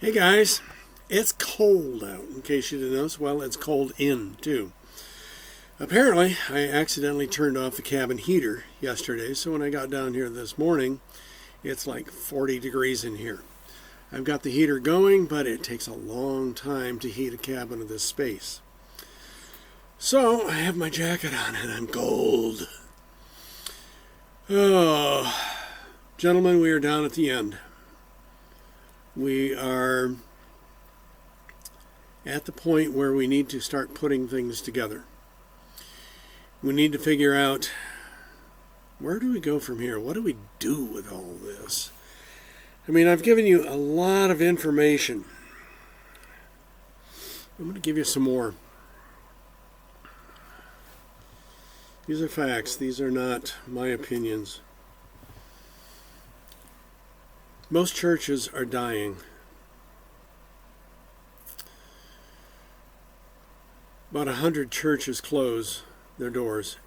Hey guys, it's cold out, in case you didn't notice. Well, it's cold in, too. Apparently, I accidentally turned off the cabin heater yesterday, so when I got down here this morning, it's like 40 degrees in here. I've got the heater going, but it takes a long time to heat a cabin of this space. So, I have my jacket on and I'm cold. Oh, gentlemen, we are down at the end. We are at the point where we need to start putting things together. We need to figure out, where do we go from here? What do we do with all this? I mean, I've given you a lot of information. I'm going to give you some more. These are facts. These are not my opinions. Most churches are dying. About 100 churches close their doors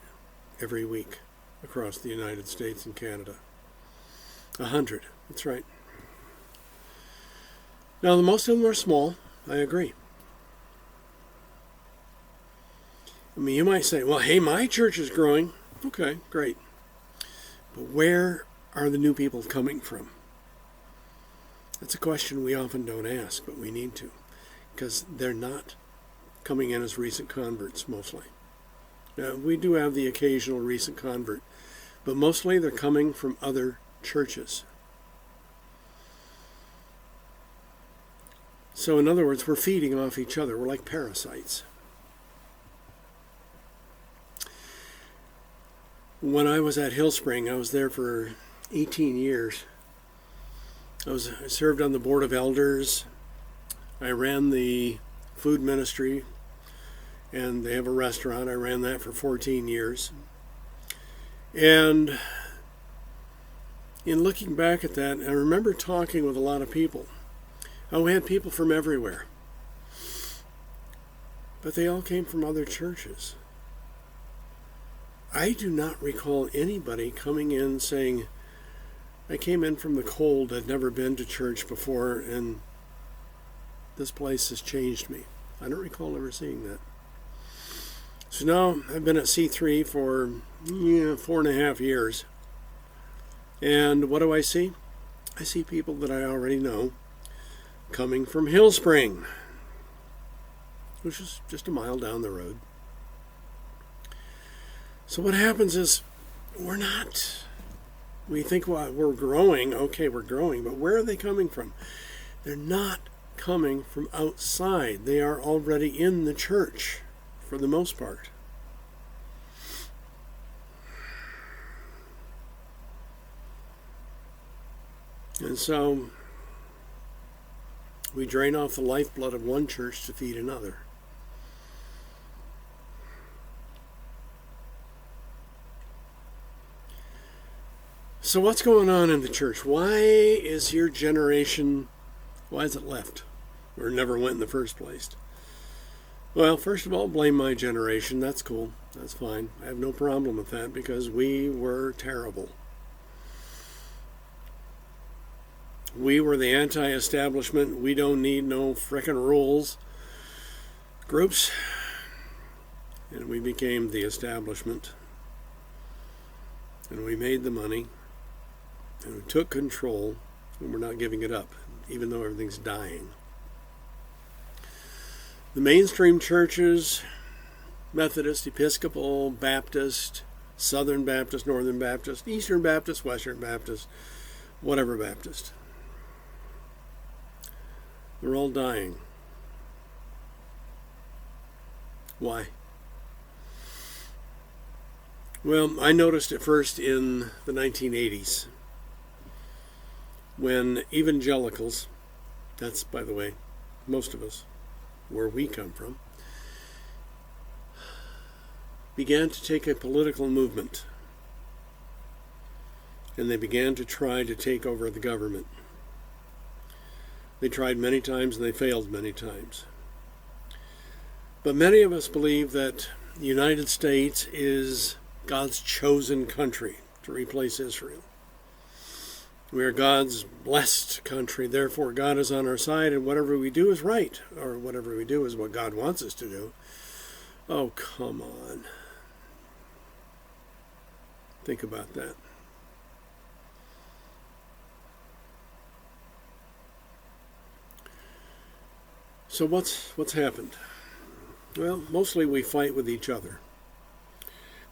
every week across the United States and Canada. 100, that's right. Now, most of them are small, I agree. I mean, you might say, well, hey, my church is growing. Okay, great. But where are the new people coming from? That's a question we often don't ask, but we need to, because they're not coming in as recent converts, mostly. Now, we do have the occasional recent convert, but mostly they're coming from other churches. So in other words, we're feeding off each other. We're like parasites. When I was at Hillspring, I was there for 18 years. I served on the board of elders. I ran the food ministry, and they have a restaurant. I ran that for 14 years. And in looking back at that, I remember talking with a lot of people. Oh, we had people from everywhere. But they all came from other churches. I do not recall anybody coming in saying, I came in from the cold, I'd never been to church before, and this place has changed me. I don't recall ever seeing that. So now I've been at C3 for 4.5 years. And what do I see? I see people that I already know coming from Hillspring, which is just a mile down the road. So what happens is we think, well, we're growing. Okay, we're growing, but where are they coming from? They're not coming from outside. They are already in the church for the most part. And so we drain off the lifeblood of one church to feed another. So what's going on in the church? Why is it left? Or never went in the first place? Well, first of all, blame my generation. That's cool. That's fine. I have no problem with that because we were terrible. We were the anti-establishment, we don't need no frickin' rules groups. And we became the establishment. And we made the money. And we took control, and we're not giving it up, even though everything's dying. The mainstream churches, Methodist, Episcopal, Baptist, Southern Baptist, Northern Baptist, Eastern Baptist, Western Baptist, whatever Baptist, they're all dying. Why? Well, I noticed it first in the 1980s. When evangelicals, that's, by the way, most of us, where we come from, began to take a political movement. And they began to try to take over the government. They tried many times and they failed many times. But many of us believe that the United States is God's chosen country to replace Israel. We are God's blessed country, therefore God is on our side, and whatever we do is right, or whatever we do is what God wants us to do. Oh, come on. Think about that. So what's happened? Well, mostly we fight with each other.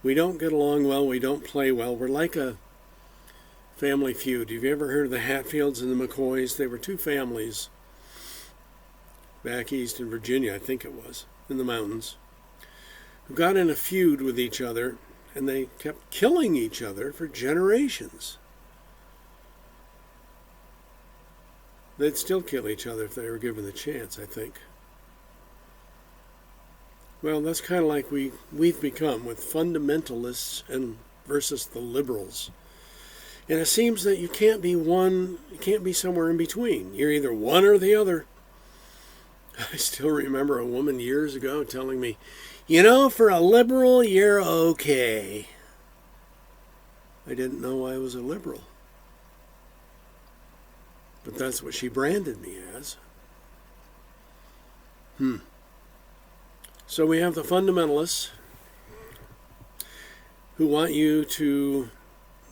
We don't get along well, we don't play well. We're like a family feud. Have you ever heard of the Hatfields and the McCoys? They were two families back east in Virginia, I think it was, in the mountains, who got in a feud with each other, and they kept killing each other for generations. They'd still kill each other if they were given the chance, I think. Well, that's kind of like we've become with fundamentalists and versus the liberals. And it seems that you can't be somewhere in between. You're either one or the other. I still remember a woman years ago telling me, for a liberal, you're okay. I didn't know I was a liberal. But that's what she branded me as. So we have the fundamentalists who want you to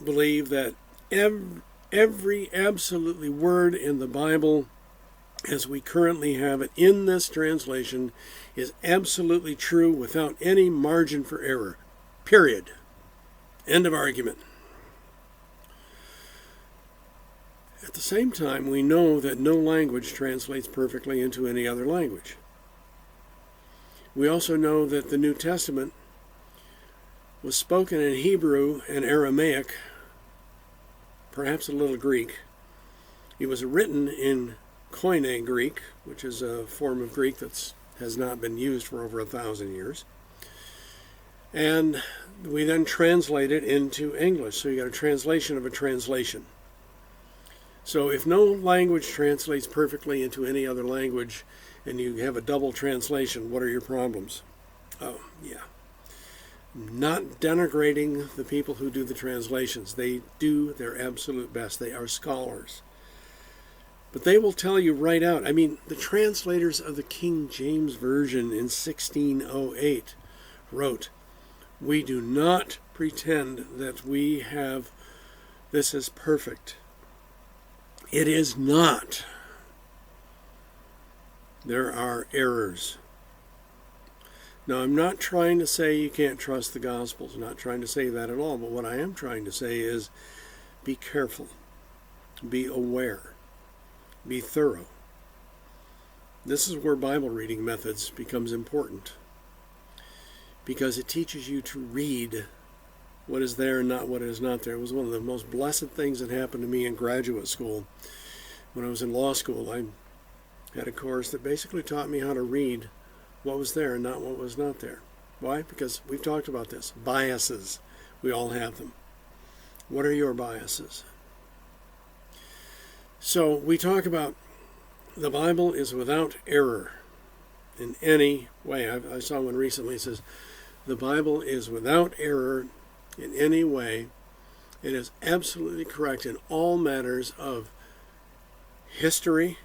believe that every absolutely word in the Bible as we currently have it in this translation is absolutely true without any margin for error. Period. End of argument. At the same time, we know that no language translates perfectly into any other language. We also know that the New Testament was spoken in Hebrew and Aramaic, perhaps a little Greek. It was written in Koine Greek, which is a form of Greek that has not been used for over 1,000 years. And we then translate it into English. So you got a translation of a translation. So if no language translates perfectly into any other language and you have a double translation, what are your problems? Oh, yeah. Not denigrating the people who do the translations. They do their absolute best. They are scholars. But they will tell you right out. I mean, the translators of the King James Version in 1608 wrote, "We do not pretend that we have this is perfect. It is not. There are errors." Now, I'm not trying to say you can't trust the Gospels. I'm not trying to say that at all. But what I am trying to say is be careful. Be aware. Be thorough. This is where Bible reading methods becomes important, because it teaches you to read what is there and not what is not there. It was one of the most blessed things that happened to me in graduate school. When I was in law school, I had a course that basically taught me how to read what was there and not what was not there. Why? Because we've talked about this. Biases. We all have them. What are your biases? So we talk about the Bible is without error in any way. I saw one recently that says, the Bible is without error in any way. It is absolutely correct in all matters of history,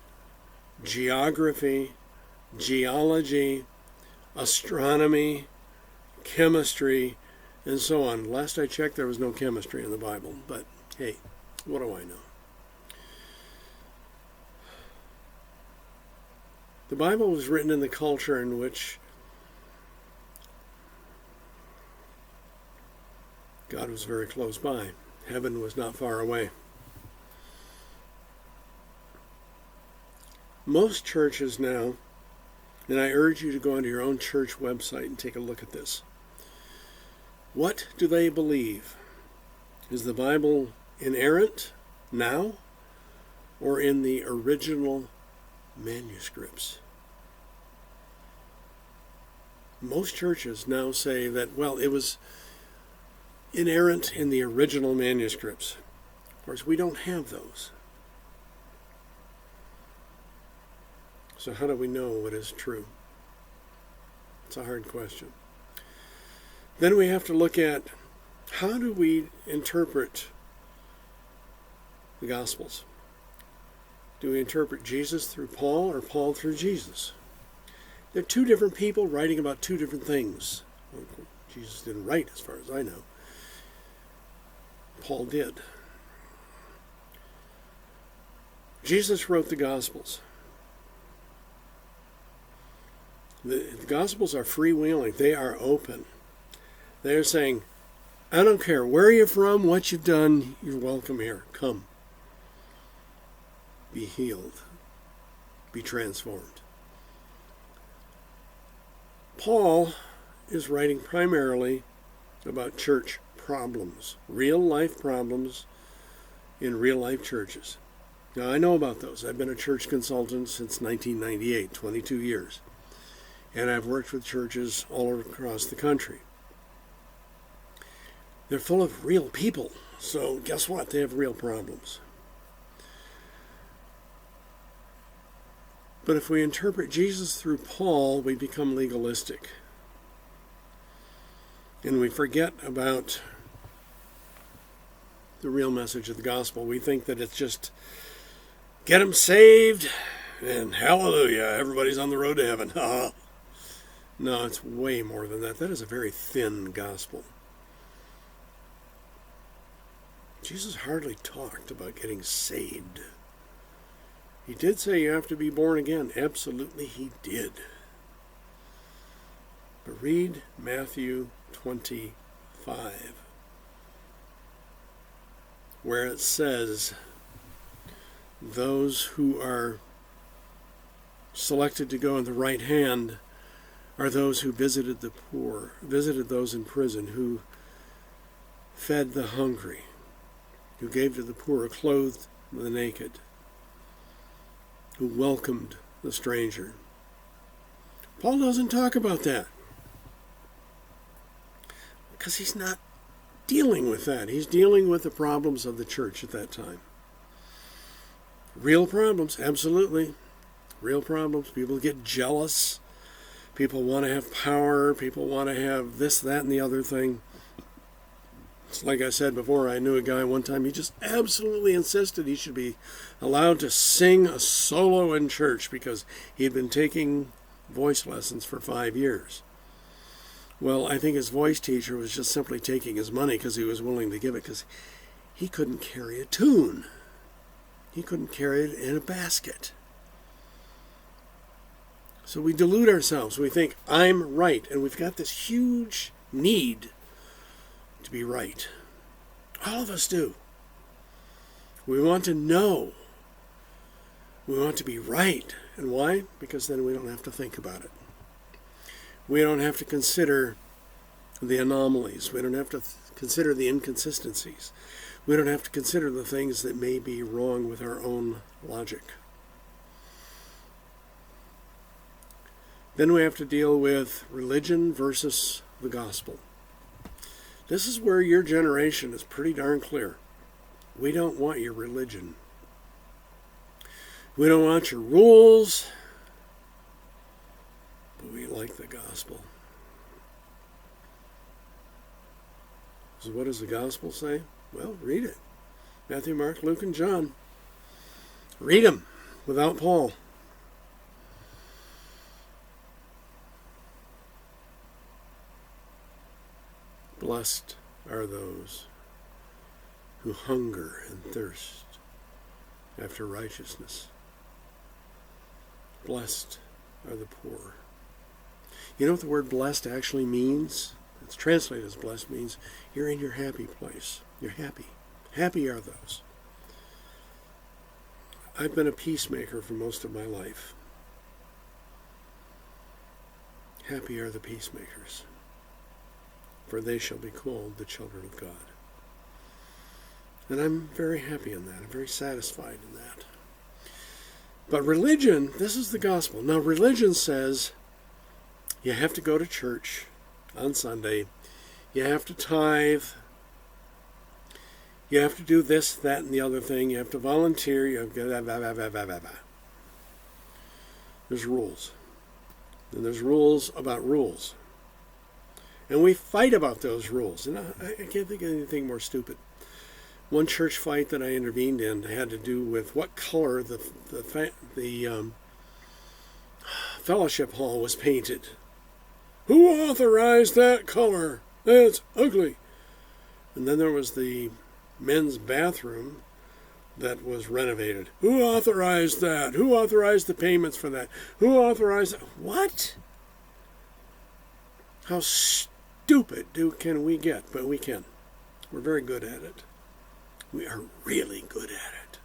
geography, geology, astronomy, chemistry, and so on. Last I checked, there was no chemistry in the Bible, but hey, what do I know? The Bible was written in the culture in which God was very close by. Heaven was not far away. Most churches now, and I urge you to go onto your own church website and take a look at this. What do they believe? Is the Bible inerrant now or in the original manuscripts? Most churches now say that, well, it was inerrant in the original manuscripts. Of course, we don't have those. So how do we know what is true? It's a hard question. Then we have to look at, how do we interpret the Gospels? Do we interpret Jesus through Paul or Paul through Jesus? They're two different people writing about two different things. Well, Jesus didn't write, as far as I know. Paul did. Jesus wrote the Gospels. The Gospels are freewheeling. They are open. They're saying, I don't care where you're from, what you've done, you're welcome here. Come. Be healed. Be transformed. Paul is writing primarily about church problems, real life problems in real life churches. Now, I know about those. I've been a church consultant since 1998, 22 years. And I've worked with churches all across the country. They're full of real people. So guess what? They have real problems. But if we interpret Jesus through Paul, we become legalistic. And we forget about the real message of the gospel. We think that it's just get them saved and hallelujah, everybody's on the road to heaven. No, it's way more than that. That is a very thin gospel. Jesus hardly talked about getting saved. He did say you have to be born again. Absolutely, he did. But read Matthew 25, where it says, those who are selected to go in the right hand are those who visited the poor, visited those in prison, who fed the hungry, who gave to the poor, clothed the naked, who welcomed the stranger. Paul doesn't talk about that because he's not dealing with that. He's dealing with the problems of the church at that time. Real problems, absolutely. Real problems. People get jealous. People want to have power. People want to have this, that, and the other thing. It's like I said before, I knew a guy one time, he just absolutely insisted he should be allowed to sing a solo in church because he had been taking voice lessons for 5 years. Well, I think his voice teacher was just simply taking his money because he was willing to give it, because he couldn't carry a tune. He couldn't carry it in a basket. So we delude ourselves. We think, I'm right. And we've got this huge need to be right. All of us do. We want to know. We want to be right. And why? Because then we don't have to think about it. We don't have to consider the anomalies. We don't have to consider the inconsistencies. We don't have to consider the things that may be wrong with our own logic. Then we have to deal with religion versus the gospel. This is where your generation is pretty darn clear. We don't want your religion. We don't want your rules, but we like the gospel. So what does the gospel say? Well, read it. Matthew, Mark, Luke, and John. Read them without Paul. Blessed are those who hunger and thirst after righteousness. Blessed are the poor. You know what the word blessed actually means? It's translated as blessed, means you're in your happy place. You're happy. Happy are those. I've been a peacemaker for most of my life. Happy are the peacemakers, for they shall be called the children of God. And I'm very happy in that. I'm very satisfied in that. But religion, this is the gospel. Now, religion says you have to go to church on Sunday. You have to tithe. You have to do this, that, and the other thing. You have to volunteer. You have to... There's rules. And there's rules about rules. And we fight about those rules. And I can't think of anything more stupid. One church fight that I intervened in had to do with what color the fellowship hall was painted. Who authorized that color? That's ugly. And then there was the men's bathroom that was renovated. Who authorized that? Who authorized the payments for that? Who authorized that? What? How stupid can we get? But we can. We're very good at it. We are really good at it.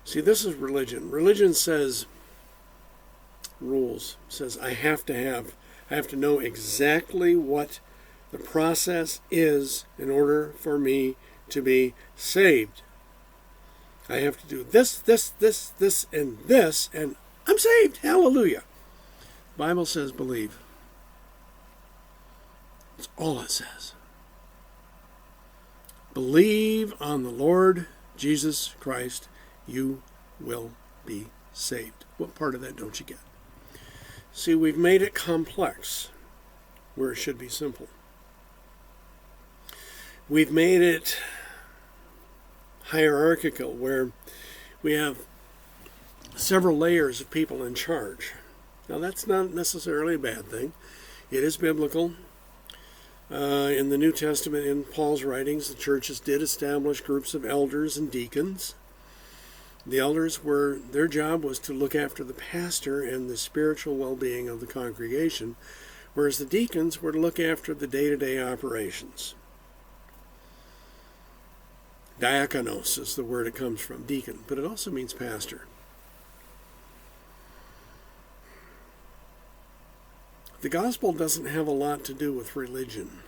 See, this is religion. Religion says rules. Says I have to know exactly what the process is in order for me to be saved. I have to do this, and this, and I'm saved. Hallelujah. The Bible says believe. That's all it says. Believe on the Lord Jesus Christ, you will be saved. What part of that don't you get? See, we've made it complex where it should be simple. We've made it hierarchical where we have several layers of people in charge. Now, that's not necessarily a bad thing. It is biblical. In the New Testament, in Paul's writings, the churches did establish groups of elders and deacons. The elders their job was to look after the pastor and the spiritual well-being of the congregation, whereas the deacons were to look after the day-to-day operations. Diakonos is the word it comes from, deacon, but it also means pastor. The gospel doesn't have a lot to do with religion,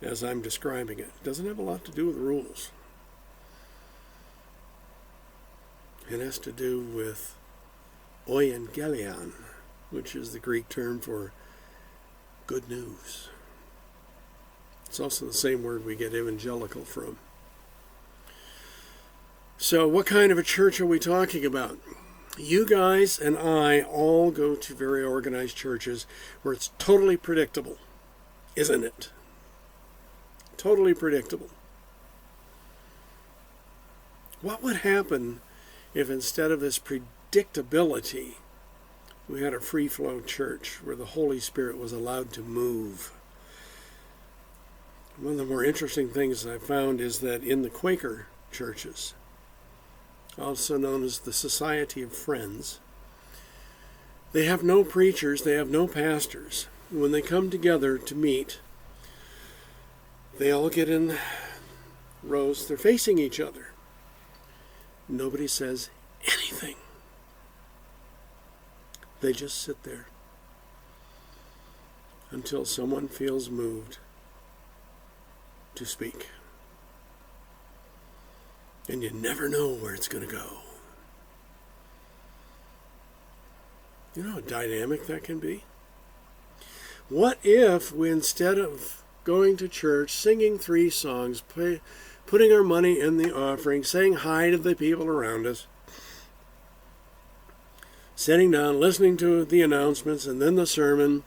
as I'm describing it. It doesn't have a lot to do with rules. It has to do with euangelion, which is the Greek term for good news. It's also the same word we get evangelical from. So what kind of a church are we talking about? You guys and I all go to very organized churches where it's totally predictable, isn't it? Totally predictable. What would happen if instead of this predictability, we had a free-flow church where the Holy Spirit was allowed to move? One of the more interesting things I found is that in the Quaker churches, also known as the Society of Friends, they have no preachers, they have no pastors. When they come together to meet, they all get in rows, they're facing each other. Nobody says anything. They just sit there until someone feels moved to speak. And you never know where it's going to go. You know how dynamic that can be? What if we, instead of going to church, singing 3 songs, putting our money in the offering, saying hi to the people around us, sitting down, listening to the announcements, and then the sermon,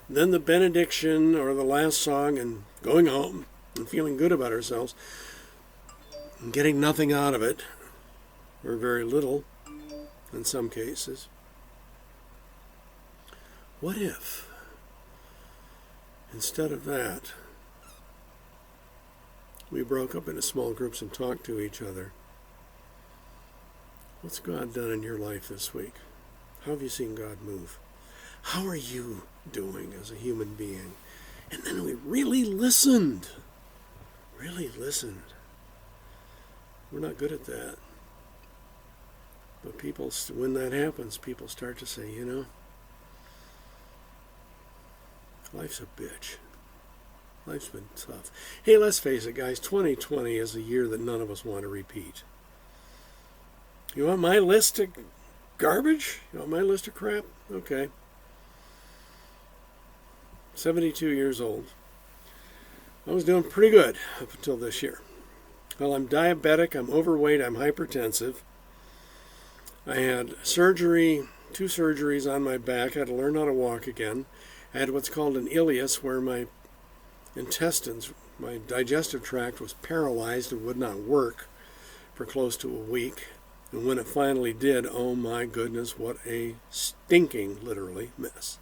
then the benediction or the last song, and going home and feeling good about ourselves, and getting nothing out of it, or very little in some cases? What if, instead of that, we broke up into small groups and talked to each other? What's God done in your life this week? How have you seen God move? How are you doing as a human being? And then we really listened. Really listened. We're not good at that. But people, when that happens, people start to say, you know, life's a bitch. Life's been tough. Hey, let's face it, guys, 2020 is a year that none of us want to repeat. You want my list of garbage? You want my list of crap? Okay. 72 years old. I was doing pretty good up until this year. Well, I'm diabetic, I'm overweight, I'm hypertensive. I had surgery, 2 surgeries on my back. I had to learn how to walk again. I had what's called an ileus, where my intestines, my digestive tract was paralyzed and would not work for close to a week. And when it finally did, oh my goodness, what a stinking, literally, mess.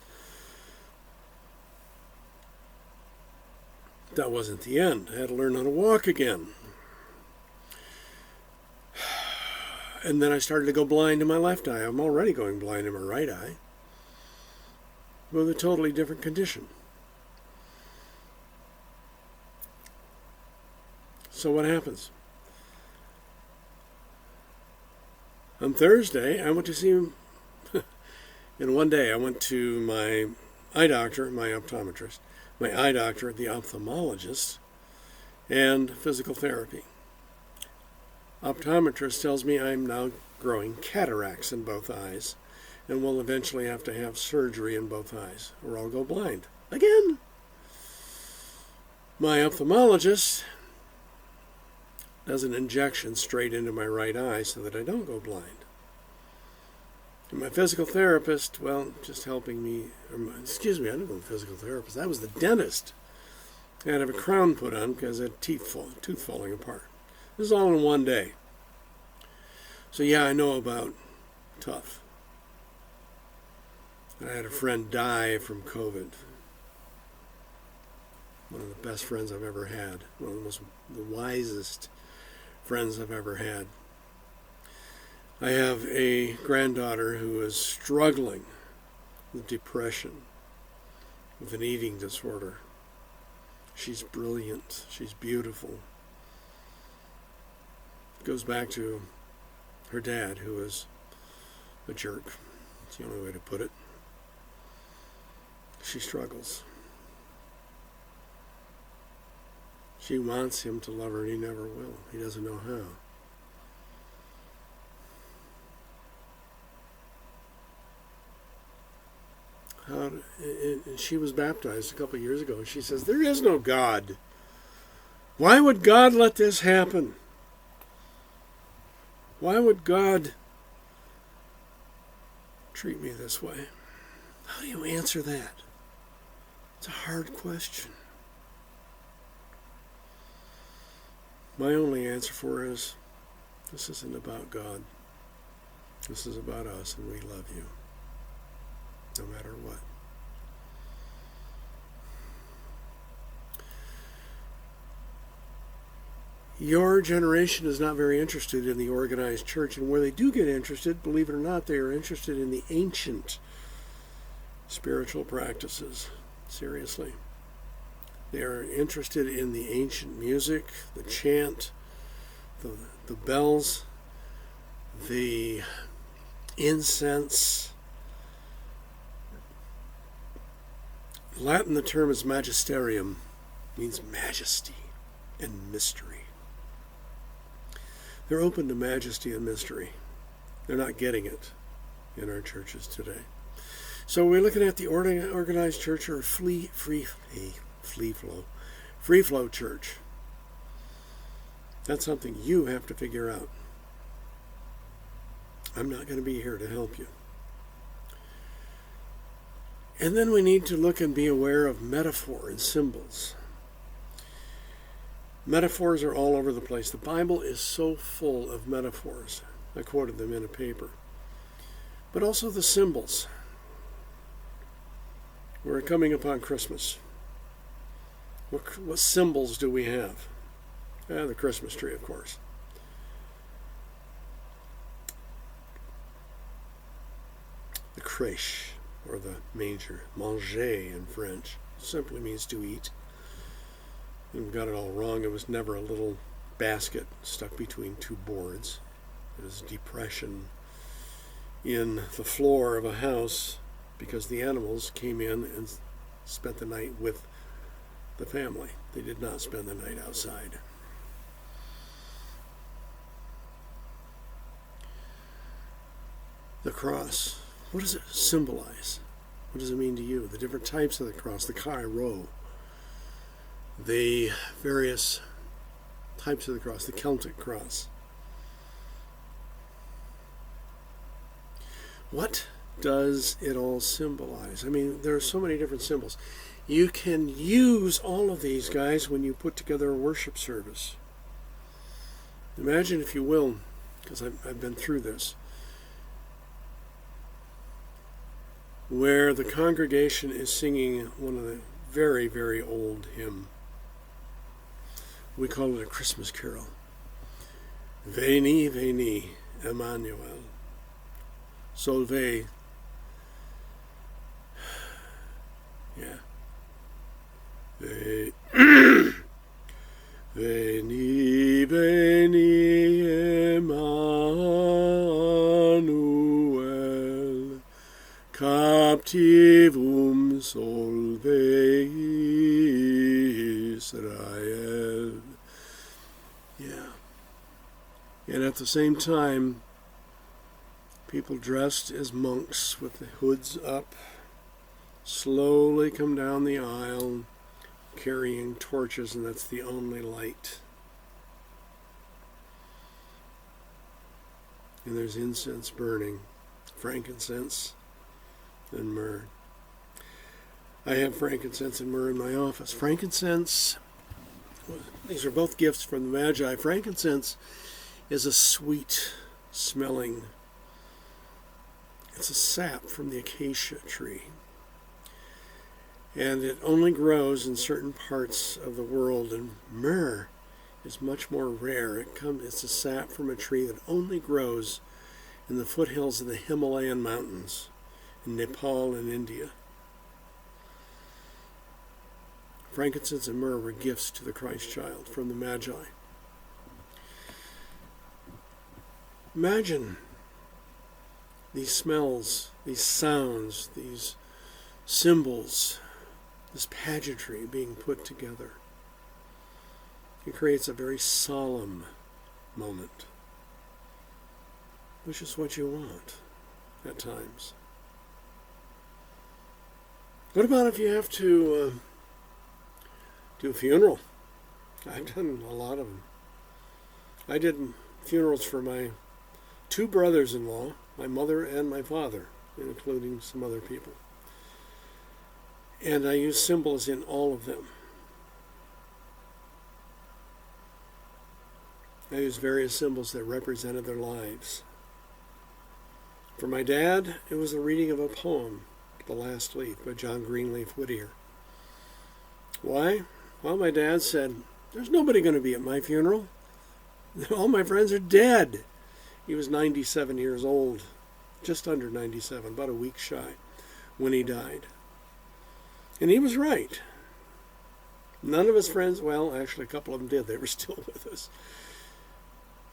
That wasn't the end. I had to learn how to walk again. And then I started to go blind in my left eye. I'm already going blind in my right eye with a totally different condition. So what happens? On Thursday, I went to see him. In one day, I went to my eye doctor, my optometrist, my eye doctor, the ophthalmologist, and physical therapy. Optometrist tells me I'm now growing cataracts in both eyes and will eventually have to have surgery in both eyes or I'll go blind again. My ophthalmologist does an injection straight into my right eye so that I don't go blind. And my physical therapist, well, just helping me, I didn't go to a physical therapist. That was the dentist. I had to have a crown put on because I had tooth falling apart. This is all in one day. So yeah, I know about tough. I had a friend die from COVID. One of the best friends I've ever had. One of the wisest friends I've ever had. I have a granddaughter who is struggling with depression, with an eating disorder. She's brilliant. She's beautiful. It goes back to her dad, who is a jerk. It's the only way to put it. She struggles. She wants him to love her, and he never will. He doesn't know how. And she was baptized a couple of years ago, and she says, there is no God. Why would God let this happen? Why would God treat me this way? How do you answer that? It's a hard question. My only answer for her is, this isn't about God. This is about us, and we love you, no matter what. Your generation is not very interested in the organized church, and where they do get interested, believe it or not, they are interested in the ancient spiritual practices. Seriously. They are interested in the ancient music, the chant, the bells, the incense. In Latin, the term is magisterium, means majesty and mystery. They're open to majesty and mystery. They're not getting it in our churches today. So we're looking at the organized church, or free flow church. That's something you have to figure out. I'm not going to be here to help you. And then we need to look and be aware of metaphor and symbols. Metaphors are all over the place. The Bible is so full of metaphors. I quoted them in a paper. But also the symbols. We're coming upon Christmas. What symbols do we have? The Christmas tree, of course. The crèche, or the manger. Manger in French simply means to eat. And we got it all wrong. It was never a little basket stuck between two boards. It was depression in the floor of a house because the animals came in and spent the night with the family. They did not spend the night outside. The cross. What does it symbolize? What does it mean to you? The different types of the cross, the Chi-Rho, the various types of the cross, the Celtic cross. What does it all symbolize? I mean, there are so many different symbols. You can use all of these, guys, when you put together a worship service. Imagine, if you will, because I've been through this, where the congregation is singing one of the very, very old hymn. We call it a Christmas carol. Veni, veni, Emmanuel. Solve. Yeah. Veni, veni, Emmanuel. Captivum solve Israel. Yeah. And at the same time, people dressed as monks with the hoods up slowly come down the aisle carrying torches, and that's the only light. And there's incense burning, frankincense and myrrh. I have frankincense and myrrh in my office. Frankincense, these are both gifts from the Magi. Frankincense is a sweet smelling, it's a sap from the acacia tree. And it only grows in certain parts of the world, and myrrh is much more rare. It's a sap from a tree that only grows in the foothills of the Himalayan mountains in Nepal and India. Frankincense and myrrh were gifts to the Christ child from the Magi. Imagine these smells, these sounds, these symbols, this pageantry being put together. It creates a very solemn moment, which is what you want at times. What about if you have to do a funeral? I've done a lot of them. I did funerals for my two brothers-in-law, my mother and my father, including some other people. And I use symbols in all of them. I used various symbols that represented their lives. For my dad, it was the reading of a poem, The Last Leaf, by John Greenleaf Whittier. Why? Well, my dad said, there's nobody going to be at my funeral. All my friends are dead. He was 97 years old, just under 97, about a week shy, when he died. And he was right. None of his friends, well, actually a couple of them did. They were still with us.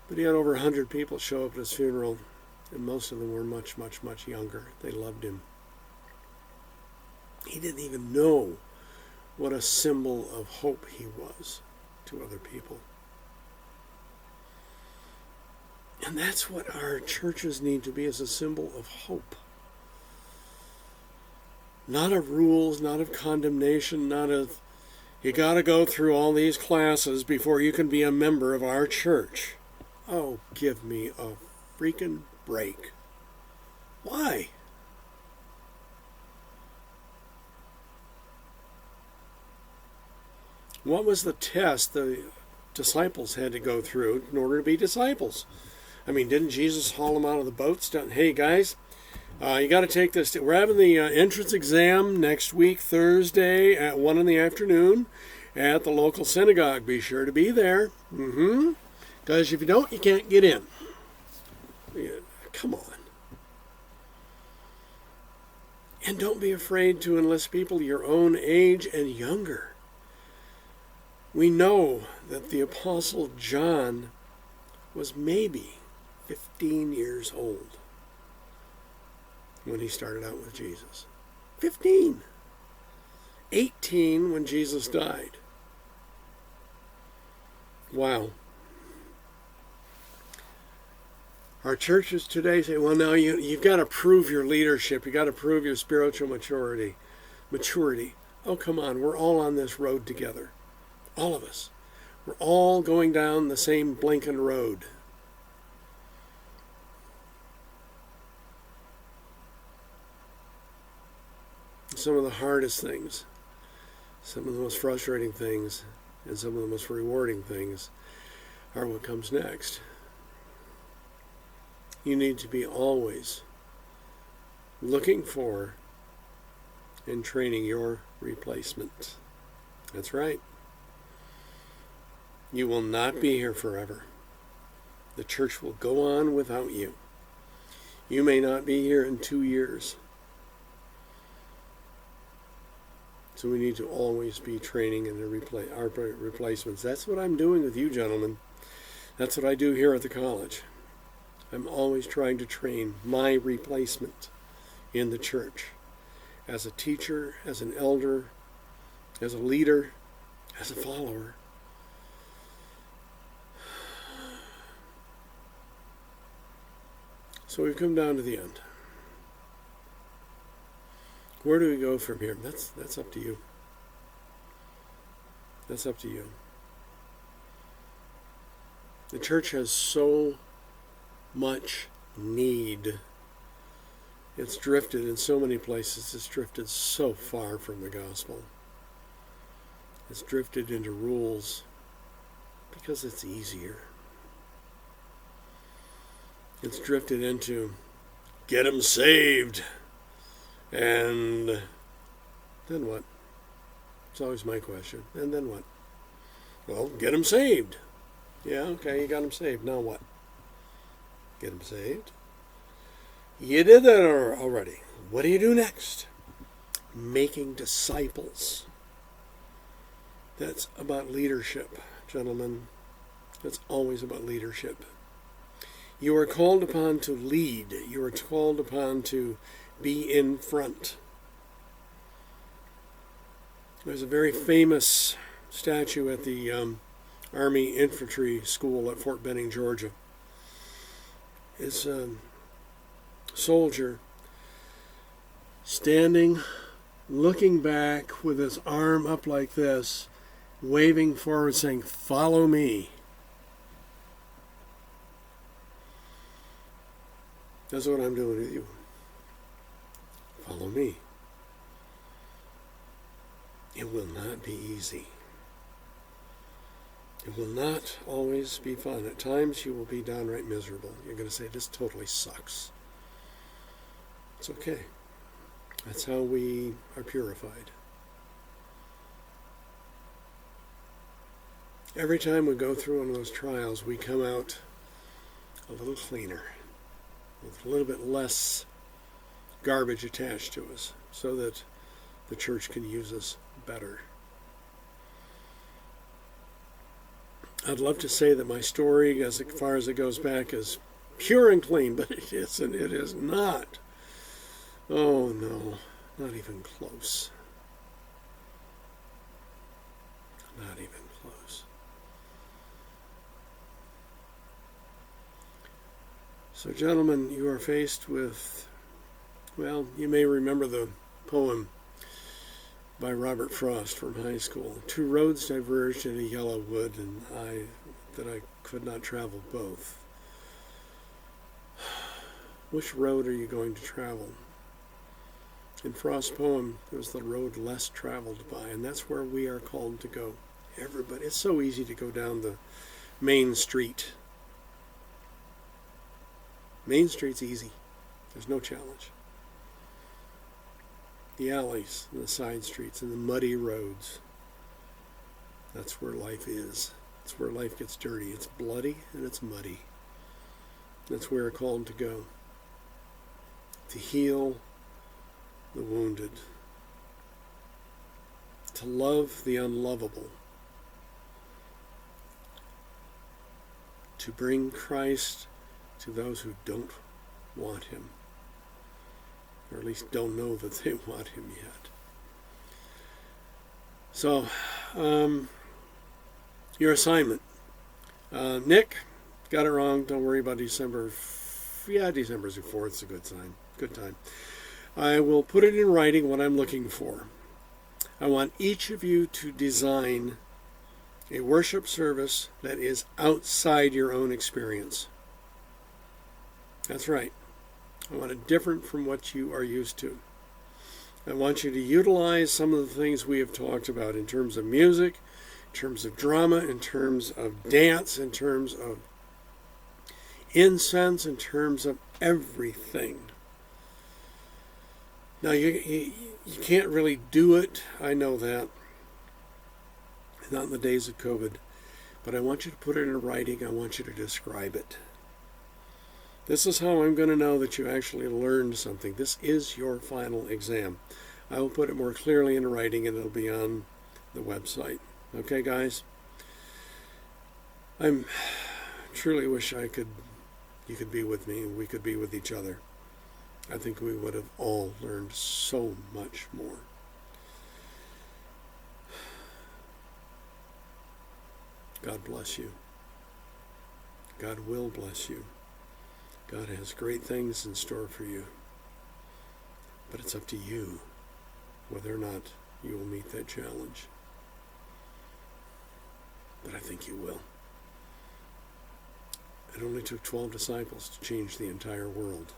But he had over 100 people show up at his funeral, and most of them were much, much, much younger. They loved him. He didn't even know what a symbol of hope he was to other people. And that's what our churches need to be, as a symbol of hope. Not of rules, not of condemnation, not of, you got to go through all these classes before you can be a member of our church. Oh, give me a freaking break. Why? What was the test the disciples had to go through in order to be disciples? I mean, didn't Jesus haul them out of the boats? Hey, guys, you got to take this. We're having the entrance exam next week, Thursday at 1 in the afternoon at the local synagogue. Be sure to be there. Because if you don't, you can't get in. Yeah, come on. And don't be afraid to enlist people your own age and younger. We know that the Apostle John was maybe 15 years old when he started out with Jesus. 15. 18 when Jesus died. Wow. Our churches today say, well, now you've got to prove your leadership. You've got to prove your spiritual maturity. Oh, come on. We're all on this road together. All of us. We're all going down the same blinking road. Some of the hardest things Some of the most frustrating things and some of the most rewarding things are what comes next. You need to be always looking for and training your replacement. That's right. You will not be here forever. The church will go on without you. You may not be here in 2 years. So we need to always be training in our replacements. That's what I'm doing with you, gentlemen. That's what I do here at the college. I'm always trying to train my replacement in the church. As a teacher, as an elder, as a leader, as a follower. So we've come down to the end. Where do we go from here? That's up to you. That's up to you. The church has so much need. It's drifted in so many places. It's drifted so far from the gospel. It's drifted into rules because it's easier. It's drifted into get them saved. And then what? It's always my question. And then what? Well, get them saved. Yeah, okay, you got them saved. Now what? Get them saved? You did that already. What do you do next? Making disciples. That's about leadership, gentlemen. That's always about leadership. You are called upon to lead. You are called upon to be in front. There's a very famous statue at the Army Infantry School at Fort Benning, Georgia. It's a soldier standing, looking back with his arm up like this, waving forward saying, "Follow me." That's what I'm doing with you. Follow me. It will not be easy. It will not always be fun. At times you will be downright miserable. You're going to say, this totally sucks. It's okay. That's how we are purified. Every time we go through one of those trials, we come out a little cleaner, with a little bit less garbage attached to us, so that the church can use us better. I'd love to say that my story, as far as it goes back, is pure and clean, but it isn't. It is not. Oh no, not even close. Not even close. So, gentlemen, you are faced with, well, you may remember the poem by Robert Frost from high school. Two roads diverged in a yellow wood, and I could not travel both. Which road are you going to travel? In Frost's poem, it was the road less traveled by, and that's where we are called to go. Everybody, it's so easy to go down the main street. Main Street's easy. There's no challenge. The alleys, and the side streets, and the muddy roads. That's where life is. That's where life gets dirty. It's bloody and it's muddy. That's where we're called to go. To heal the wounded. To love the unlovable. To bring Christ to those who don't want him. Or at least don't know that they want him yet. So, your assignment. Nick, got it wrong. Don't worry about December. Yeah, December 4th is a good sign. Good time. I will put it in writing what I'm looking for. I want each of you to design a worship service that is outside your own experience. That's right. I want it different from what you are used to. I want you to utilize some of the things we have talked about in terms of music, in terms of drama, in terms of dance, in terms of incense, in terms of everything. Now, you can't really do it. I know that. Not in the days of COVID. But I want you to put it in writing. I want you to describe it. This is how I'm going to know that you actually learned something. This is your final exam. I will put it more clearly in writing, and it'll be on the website. Okay, guys? I'm truly wish you could be with me and we could be with each other. I think we would have all learned so much more. God bless you. God will bless you. God has great things in store for you. But it's up to you whether or not you will meet that challenge. But I think you will. It only took 12 disciples to change the entire world.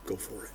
Go for it.